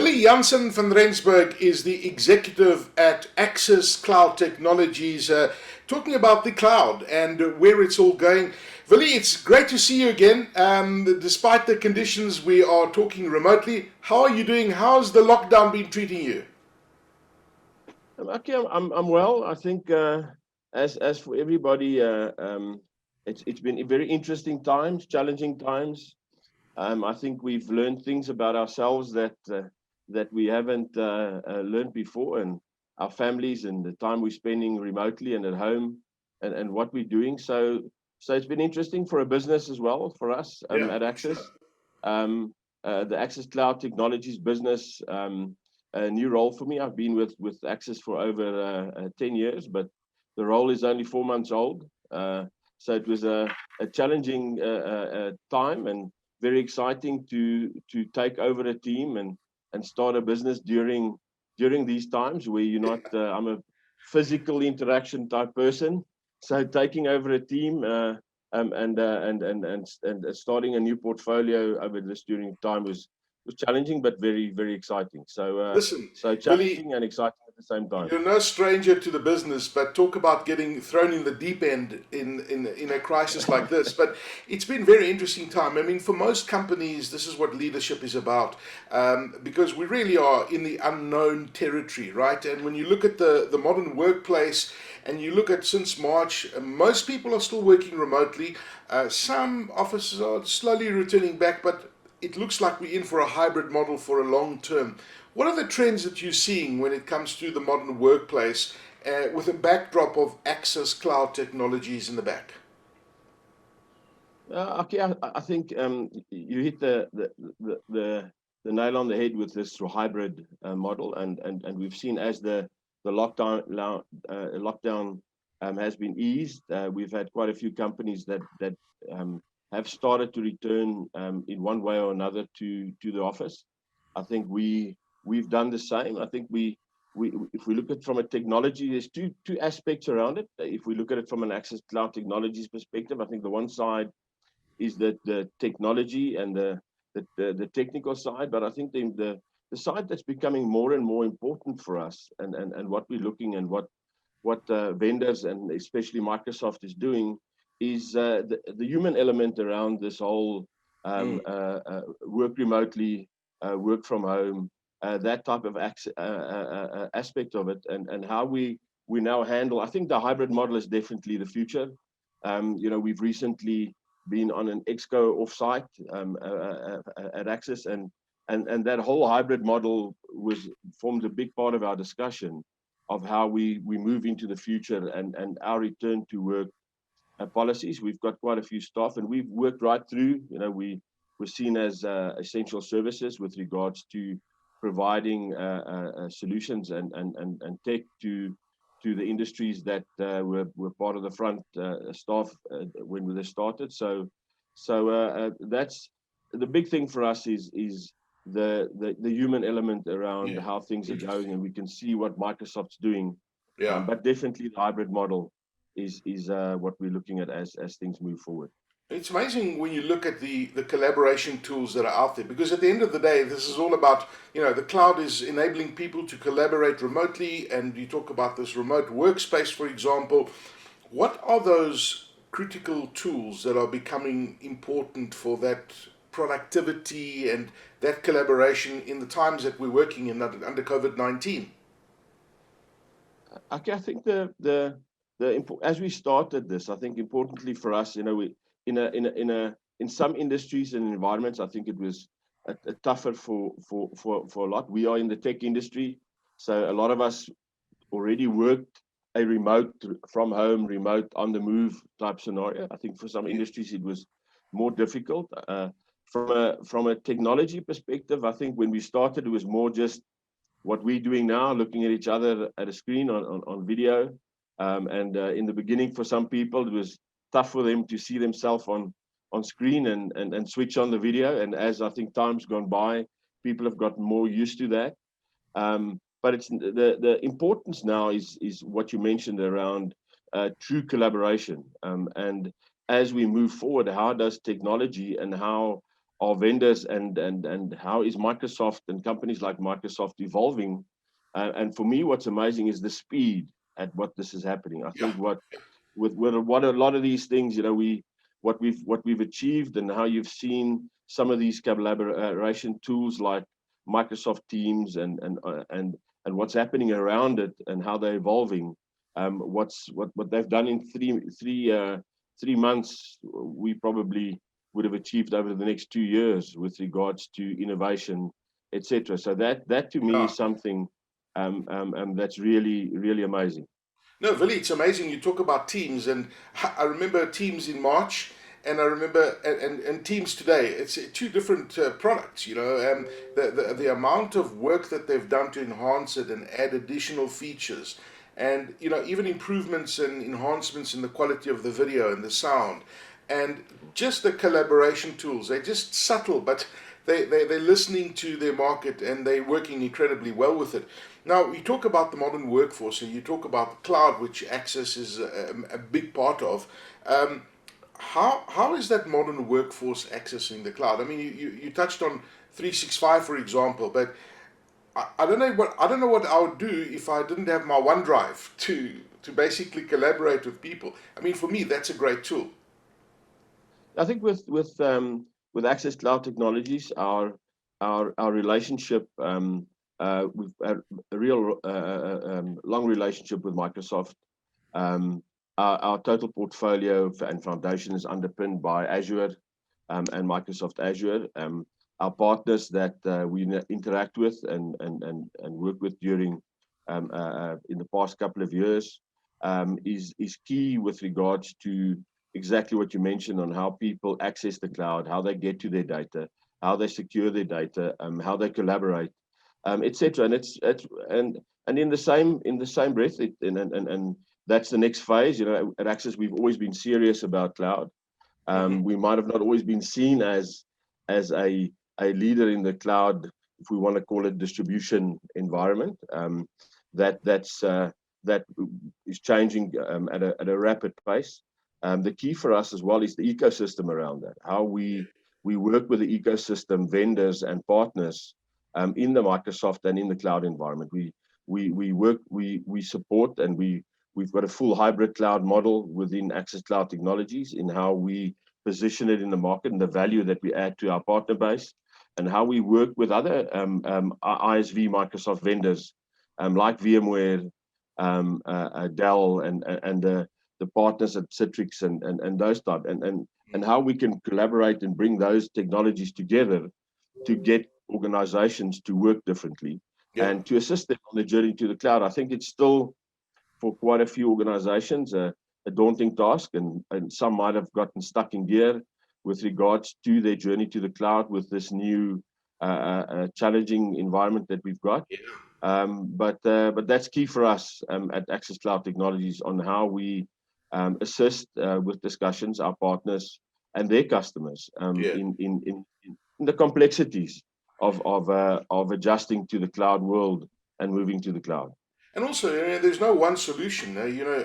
Willie Jansen van Rensburg is the executive at Axiz Cloud Technologies, talking about the cloud and where it's all going. Willie, it's great to see you again. Despite the conditions, we are talking remotely. How are you doing? How's the lockdown been treating you? Okay, I'm well. I think as for everybody, it's been very interesting times, challenging times. I think we've learned things about ourselves that we haven't learned before, and our families and the time we're spending remotely and at home, and what we're doing. So it's been interesting for a business as well for us Yeah, at sure. Axis. The Axiz Cloud Technologies business. A new role for me. I've been with Axis for over 10 years, but the role is only 4 months old. So it was a challenging time and very exciting to take over a team and start a business during these times where you're not. I'm a physical interaction type person, so taking over a team. And starting a new portfolio over this during time was challenging, but very exciting. Listen, So Willie, challenging and exciting at the same time. you're no stranger to the business, but talk about getting thrown in the deep end in a crisis like this. But it's been a very interesting time. I mean, for most companies, this is what leadership is about, because we really are in the unknown territory, right? And when you look at the modern workplace, and you look at since March, most people are still working remotely. Some offices are slowly returning back, but it looks like we're in for a hybrid model for a long term. What are the trends that you're seeing when it comes to the modern workplace with a backdrop of Axiz Cloud Technologies in the back? Okay, I think you hit the nail on the head with this hybrid model, and we've seen as the lockdown has been eased. We've had quite a few companies that have started to return in one way or another to the office. I think we've done the same. I think we if we look at it from a technology, there's two aspects around it. If we look at it from an Axiz Cloud Technologies perspective, I think the one side is that the technology and the technical side, but I think the side that's becoming more and more important for us, and what we're looking and what vendors and especially Microsoft is doing is the human element around this whole Mm. work remotely, work from home, that type of aspect of it, and how we now handle. I think the hybrid model is definitely the future. We've recently been on an exco offsite at Axis, and that whole hybrid model forms a big part of our discussion of how we move into the future and our return to work policies. We've got quite a few staff, and we've worked right through. We're seen as essential services with regards to providing solutions and tech to the industries that were part of the front staff when they started. So that's the big thing for us is the human element around Yeah, how things are going, interesting. and we can see what Microsoft's doing. Yeah. But definitely the hybrid model is what we're looking at as things move forward. It's amazing when you look at the collaboration tools that are out there, because at the end of the day, this is all about, the cloud is enabling people to collaborate remotely, and you talk about this remote workspace, for example. What are those critical tools that are becoming important for that productivity and that collaboration in the times that we're working in under COVID-19? Okay, I think as we started this, I think importantly for us, we in some industries and environments, I think it was a tougher for a lot. We are in the tech industry, so a lot of us already worked a remote from home, remote on the move type scenario. I think for some Yeah. industries it was more difficult. From a technology perspective, I think when we started, it was more just what we're doing now, looking at each other at a screen on video. And in the beginning, for some people, it was tough for them to see themselves on screen and switch on the video. And as I think time's gone by, people have gotten more used to that. But it's the importance now is what you mentioned around true collaboration. And as we move forward, how does technology and how our vendors, and how is Microsoft and companies like Microsoft evolving. And for me, what's amazing is the speed at what this is happening. I Yeah. think with what a lot of these things, what we've achieved, and how you've seen some of these collaboration tools like Microsoft Teams, and what's happening around it, and how they're evolving. What they've done in 3 months, we probably would have achieved over the next 2 years with regards to innovation, etc. So that to me Yeah. is something that's really really amazing. No, Willie, it's amazing. You talk about Teams, and I remember Teams in March, and I remember and Teams today. It's two different products. The amount of work that they've done to enhance it and add additional features, and even improvements and enhancements in the quality of the video and the sound, and just the collaboration tools. They're just subtle, but they're listening to their market, and they're working incredibly well with it. Now, we talk about the modern workforce, and you talk about the cloud, which Axiz is a big part of. Um, how is that modern workforce accessing the cloud? I mean, you touched on 365, for example, but I don't know what I would do if I didn't have my OneDrive to basically collaborate with people. I mean, for me, that's a great tool. I think with Axiz Cloud Technologies, our relationship, we've had a real long relationship with Microsoft. Our total portfolio and foundation is underpinned by Azure, and Microsoft Azure. Our partners that we interact with and work with during in the past couple of years, is key with regards to exactly what you mentioned on how people access the cloud, how they get to their data, how they secure their data, how they collaborate, etc. And in the same breath, and that's the next phase. At Axiz, we've always been serious about cloud. Hmm. We might have not always been seen as a leader in the cloud, if we want to call it distribution environment. That is changing at a rapid pace. The key for us as well is the ecosystem around that. How we work with the ecosystem vendors and partners in the Microsoft and in the cloud environment. We support, and we've got a full hybrid cloud model within Axiz Cloud Technologies in how we position it in the market, and the value that we add to our partner base, and how we work with other ISV Microsoft vendors like VMware, Dell, and the partners at Citrix, and those type, and how we can collaborate and bring those technologies together to get organizations to work differently Yeah. and to assist them on the journey to the cloud. I think it's still, for quite a few organizations, a daunting task, and some might have gotten stuck in gear with regards to their journey to the cloud with this new challenging environment that we've got. Yeah. But that's key for us at Axiz Cloud Technologies on how we assist with discussions, our partners and their customers, Yeah. in the complexities of adjusting to the cloud world and moving to the cloud. And also, there's no one solution.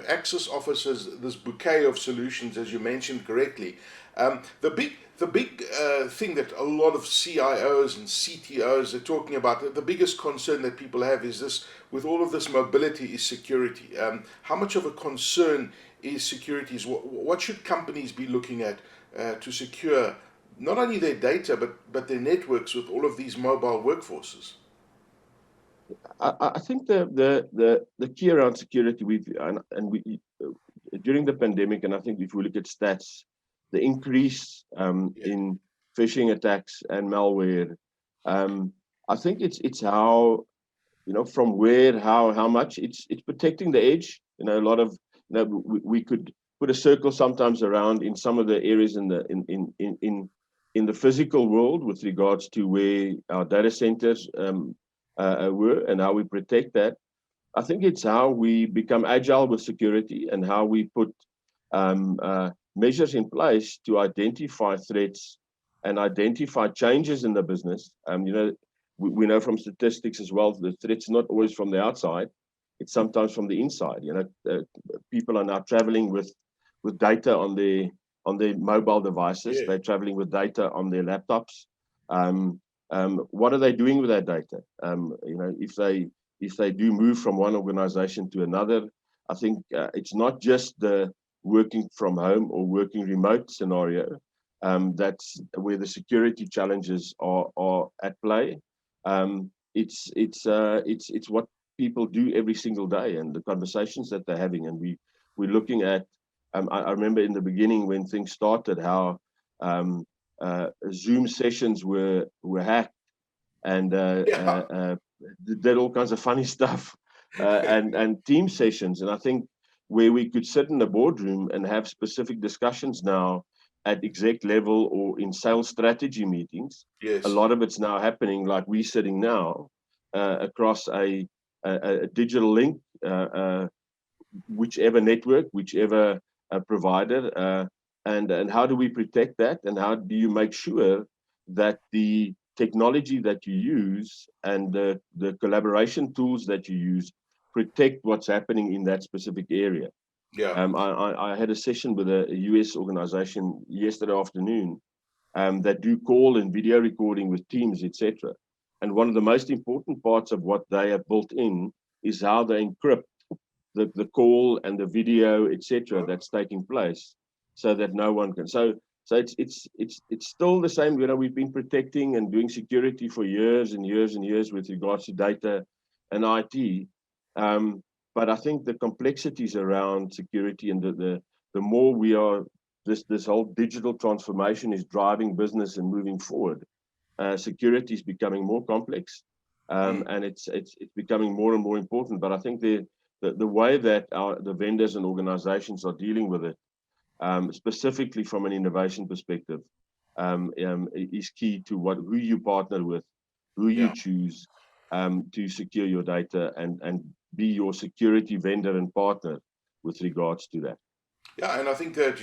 Axis offers us this bouquet of solutions, as you mentioned correctly. The big thing that a lot of CIOs and CTOs are talking about, the biggest concern that people have is this: with all of this mobility, is security. How much of a concern is security? What should companies be looking at to secure not only their data but their networks with all of these mobile workforces? I think the key around security, we during the pandemic, and I think if we look at stats, the increase Yeah. in phishing attacks and malware, I think it's how, from where, how much it's protecting the edge. A lot of, we could put a circle sometimes around in some of the areas in the physical world with regards to where our data centers were, and how we protect that. I think it's how we become agile with security, and how we put measures in place to identify threats and identify changes in the business. We know from statistics as well, the threat's not always from the outside; it's sometimes from the inside. People are now traveling with data on their mobile devices. Yeah. They're traveling with data on their laptops. What are they doing with that data? If they do move from one organization to another, I think it's not just the working from home or working remote scenario. That's where the security challenges are at play. It's what people do every single day and the conversations that they're having. And we're looking at, I remember in the beginning when things started, how Zoom sessions were hacked and Yeah. did all kinds of funny stuff, and team sessions. And I think where we could sit in the boardroom and have specific discussions now at exec level or in sales strategy meetings, a Yes. lot of it's now happening like we're sitting now across a digital link, whichever network, whichever provider, and how do we protect that, and how do you make sure that the technology that you use and the collaboration tools that you use protect what's happening in that specific area. Yeah. I had a session with a US organization yesterday afternoon that do call and video recording with Teams, etc. And one of the most important parts of what they have built in is how they encrypt the call and the video, etc., that's taking place, so that no one can. So it's still the same. We've been protecting and doing security for years and years and years with regards to data and IT. But I think the complexities around security and the more we are this whole digital transformation is driving business and moving forward. Security is becoming more complex, and it's becoming more and more important. But I think the way that the vendors and organizations are dealing with it, specifically from an innovation perspective, is key to who you partner with, who you Yeah. choose to secure your data and be your security vendor and partner with regards to that. Yeah, and I think that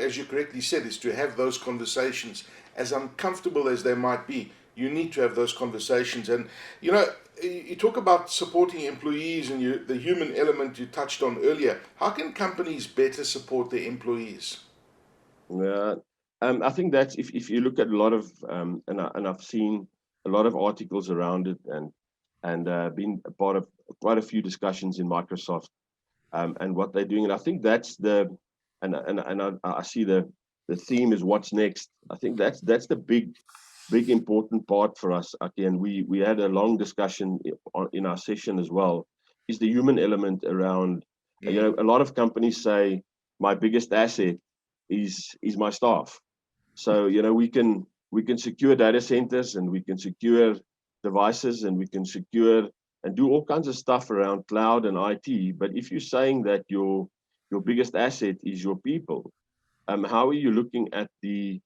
as you correctly said, is to have those conversations, as uncomfortable as they might be. You need to have those conversations, and you know, you talk about supporting employees and the human element you touched on earlier. How can companies better support their employees? Yeah, I think that's if you look at a lot of and I've seen a lot of articles around it and been a part of quite a few discussions in Microsoft and what they're doing. And I think that's I see the theme is what's next. I think that's the big important part for us, Aki. And we had a long discussion in our session as well. Is the human element around? Mm. A lot of companies say my biggest asset is my staff. So we can secure data centers and we can secure devices and we can secure and do all kinds of stuff around cloud and IT. But if you're saying that your biggest asset is your people, how are you looking at the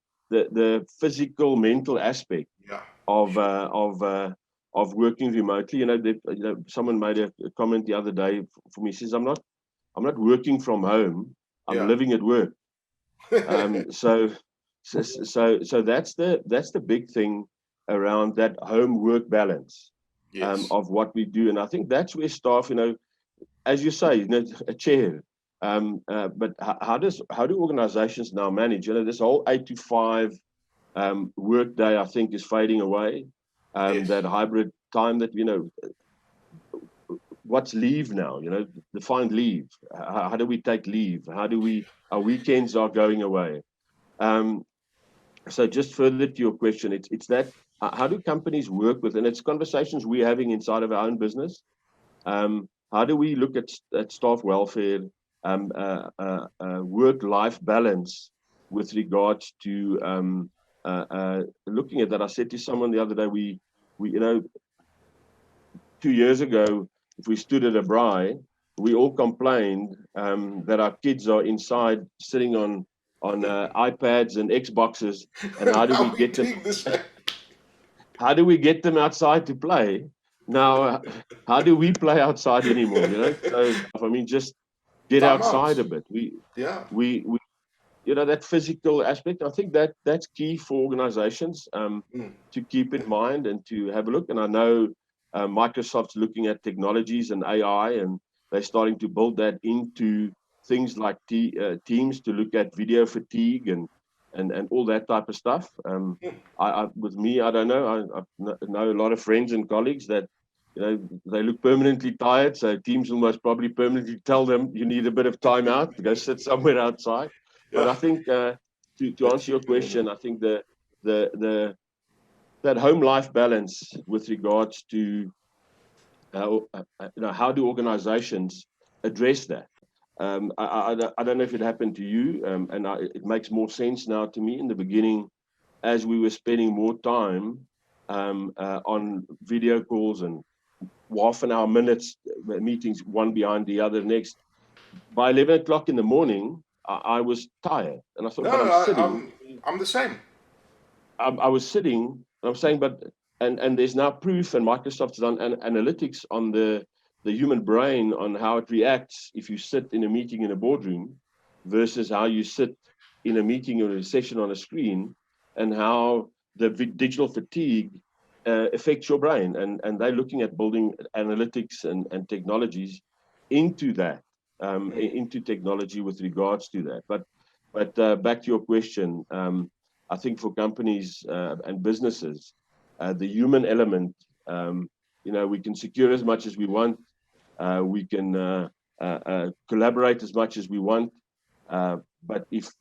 physical, mental aspect Yeah, of sure. of working remotely? Someone made a comment the other day for me. Says I'm not working from home. I'm Yeah. living at work. So that's the big thing around that home work balance Yes. of what we do, and I think that's where staff, as you say, a chair. But how do organizations now manage? This whole 8 to 5 work day, I think, is fading away. Yes. That hybrid time that what's leave now? Define leave. How do we take leave? How do we our weekends are going away? Um, So just further to your question, it's that how do companies work with, and it's conversations we're having inside of our own business. How do we look at staff welfare, work-life balance with regards to looking at that? I said to someone the other day, we 2 years ago, if we stood at a braai, we all complained that our kids are inside sitting on iPads and Xboxes, and how do we Now we're get them? doing the same. How do we get them outside to play? Now, how do we play outside anymore? So I mean, just get outside Timeouts. a bit. Yeah. We that physical aspect. I think that's key for organizations Mm. to keep in mind and to have a look. And I know Microsoft's looking at technologies and AI, and they're starting to build that into things like Teams to look at video fatigue and all that type of stuff. With me, I don't know. I know a lot of friends and colleagues that they look permanently tired. So Teams will most probably permanently tell them you need a bit of time out to go sit somewhere outside. But Yeah. I think to answer your question, I think the that home life balance with regards to how do organizations address that? I don't know if it happened to you, it makes more sense now to me. In the beginning, as we were spending more time on video calls and half an hour minutes meetings, one behind the other, next, by 11 o'clock in the morning, I was tired. And I thought, No, but I'm sitting. I'm the same. I was sitting, and I'm saying, but and there's now proof, and Microsoft's done analytics on the human brain on how it reacts if you sit in a meeting in a boardroom versus how you sit in a meeting or a session on a screen, and how the digital fatigue affects your brain. And they're looking at building analytics and technologies into that, into technology with regards to that. But back to your question. I think for companies and businesses, the human element, we can secure as much as we want. We can collaborate as much as we want. But if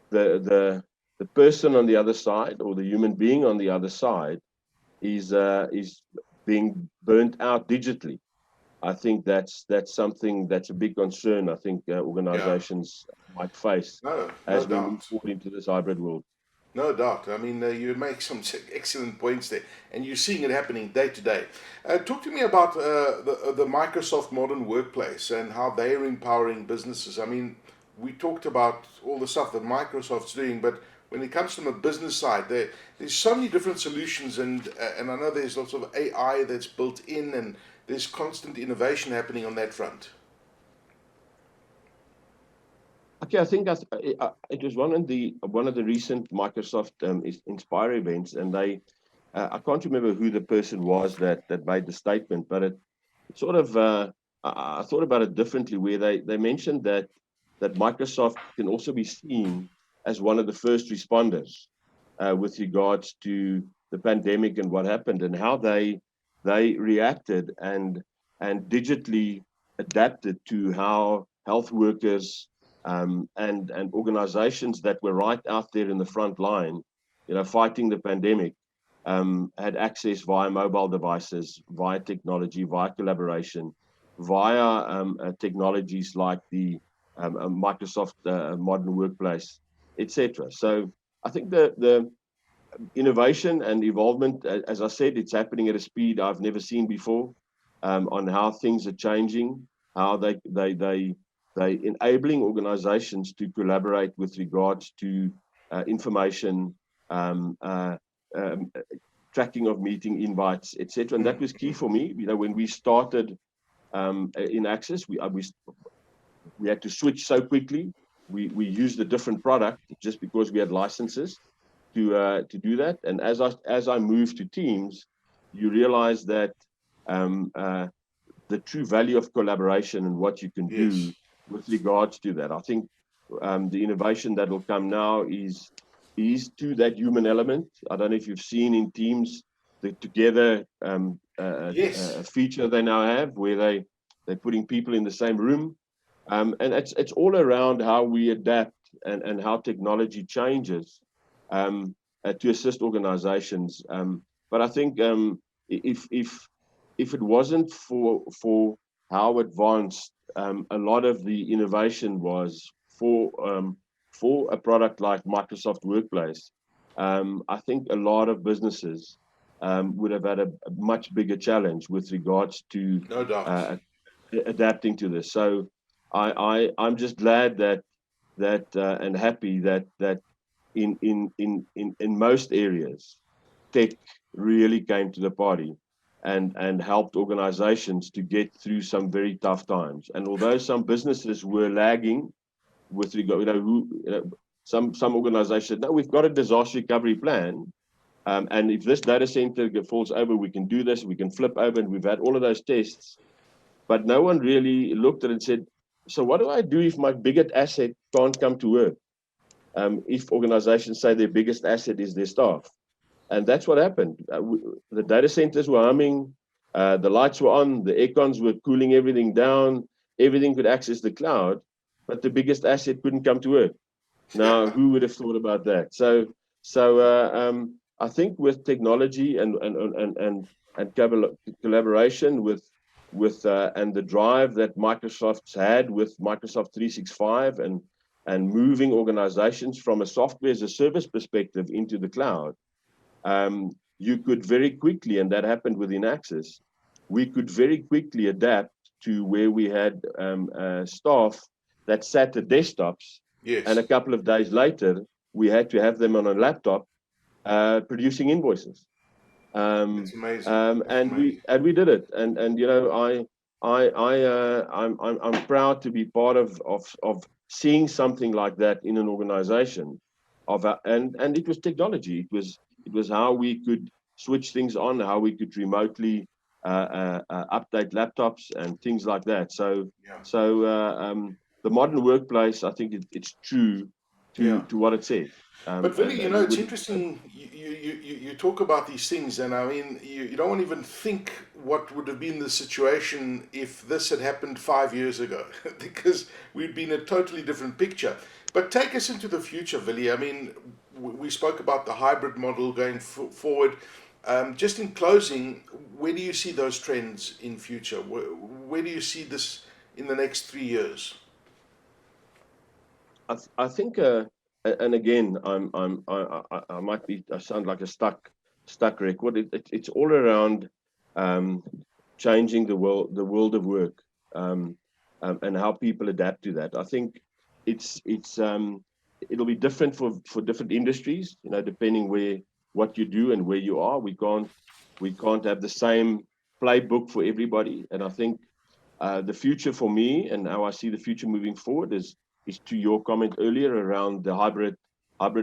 the person on the other side, or the human being on the other side, is being burnt out digitally, I think that's something that's a big concern. I think Yeah. organizations might face No, no as we move doubt. forward into this hybrid world. No doubt. I mean, you make some excellent points there, and you're seeing it happening day to day. Talk to me about the Microsoft Modern Workplace and how they're empowering businesses. I mean, we talked about all the stuff that Microsoft's doing, but when it comes from a business side, there's so many different solutions, and I know there's lots of AI that's built in, and there's constant innovation happening on that front. Okay, I think it was one of the recent Microsoft Inspire events, and I can't remember who the person was that made the statement, but it sort of I thought about it differently, where they mentioned that Microsoft can also be seen as one of the first responders with regards to the pandemic and what happened, and how they reacted and digitally adapted to how health workers and organizations that were right out there in the front line, fighting the pandemic, had access via mobile devices, via technology, via collaboration, via technologies like the Microsoft Modern Workplace, etc. So I think the innovation and evolvement, as I said, it's happening at a speed I've never seen before, on how things are changing, how they enabling organizations to collaborate with regards to information, um, uh, um, tracking of meeting invites, etc. And that was key for me. When we started in Axiz, we had to switch so quickly. We used a different product just because we had licenses to do that. And as I moved to Teams, you realize that the true value of collaboration and what you can Yes. do with regards to that. I think the innovation that will come now is to that human element. I don't know if you've seen in Teams the together Yes. feature they now have, where they're putting people in the same room, and it's all around how we adapt and how technology changes to assist organizations. But I think if it wasn't for how advanced a lot of the innovation was for a product like Microsoft Workplace, I think a lot of businesses would have had a much bigger challenge with regards to No doubt. adapting to this. So I'm just glad that and happy that in most areas, tech really came to the party and helped organizations to get through some very tough times. And although some businesses were lagging with regard, some organizations said, no, we've got a disaster recovery plan. And if this data center falls over, we can do this, we can flip over, and we've had all of those tests. but no one really looked at it and said, so what do I do if my biggest asset can't come to work? If organizations say their biggest asset is their staff. And that's what happened. The data centers were humming, the lights were on, the aircons were cooling everything down, everything could access the cloud, but the biggest asset couldn't come to work. Now, who would have thought about that? So I think with technology and collaboration with and the drive that Microsoft's had with Microsoft 365 and moving organizations from a software as a service perspective into the cloud, you could very quickly, and that happened within Axiz, we could very quickly adapt to where we had staff that sat at desktops, and a couple of days later, we had to have them on a laptop producing invoices. That's amazing. And we did it. And you know, I'm proud to be part of seeing something like that in an organization. And it was technology. It was how we could switch things on, how we could remotely update laptops and things like that. So the modern workplace, I think it's true to what it says. But Willie, you know, it's interesting. You talk about these things, and I mean, you don't even think what would have been the situation if this had happened 5 years ago, because we'd been a totally different picture. But take us into the future, Willie. I mean, we spoke about the hybrid model going forward. Just in closing, where do you see those trends in future? Where do you see this in the next 3 years? I think, and again, I might be, I sound like a stuck record. It's all around changing the world of work, and how people adapt to that. I think it'll be different for different industries, you know, depending what you do and where you are. We can't have the same playbook for everybody. And I think the future for me and how I see the future moving forward is to your comment earlier around the hybrid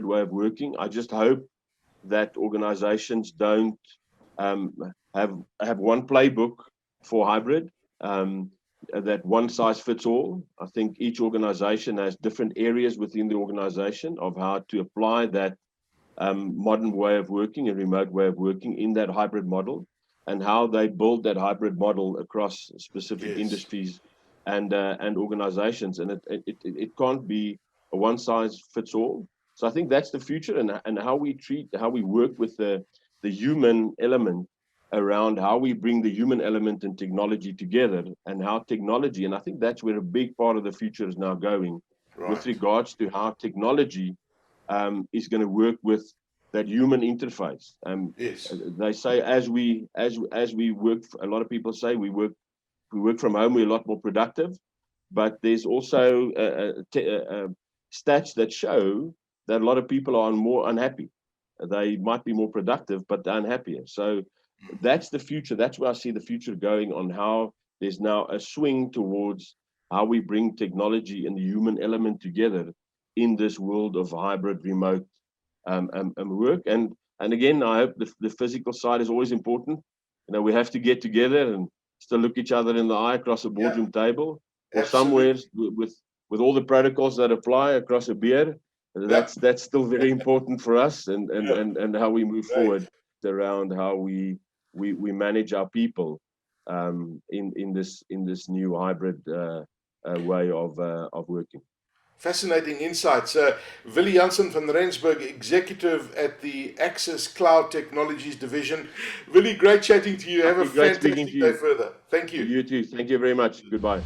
way of working. I just hope that organizations don't have one playbook for hybrid, that one size fits all. I think each organization has different areas within the organization of how to apply that modern way of working, a remote way of working in that hybrid model, and how they build that hybrid model across specific industries and organizations. And it can't be a one size fits all. So I think that's the future, and how we work with the human element around how we bring the human element and technology together, and how technology, and I think that's where a big part of the future is now going, with regards to how technology is going to work with that human interface. They say as we work, a lot of people say we work from home, we're a lot more productive, but there's also stats that show that a lot of people are more unhappy. They might be more productive, but they're unhappier. So that's the future. That's where I see the future going, on how there's now a swing towards how we bring technology and the human element together in this world of hybrid remote work. And again, I hope the physical side is always important. You know, we have to get together and still look each other in the eye across a boardroom table, or somewhere with all the protocols that apply across a beer. That's still very important for us, and how we move forward around how we manage our people in this new hybrid way of working. Fascinating insights. Willie Jansen van Rensburg, executive at the Axiz Cloud Technologies division. Willie, great chatting to you. Have a fantastic day further. Thank you. You too. Thank you very much. Goodbye.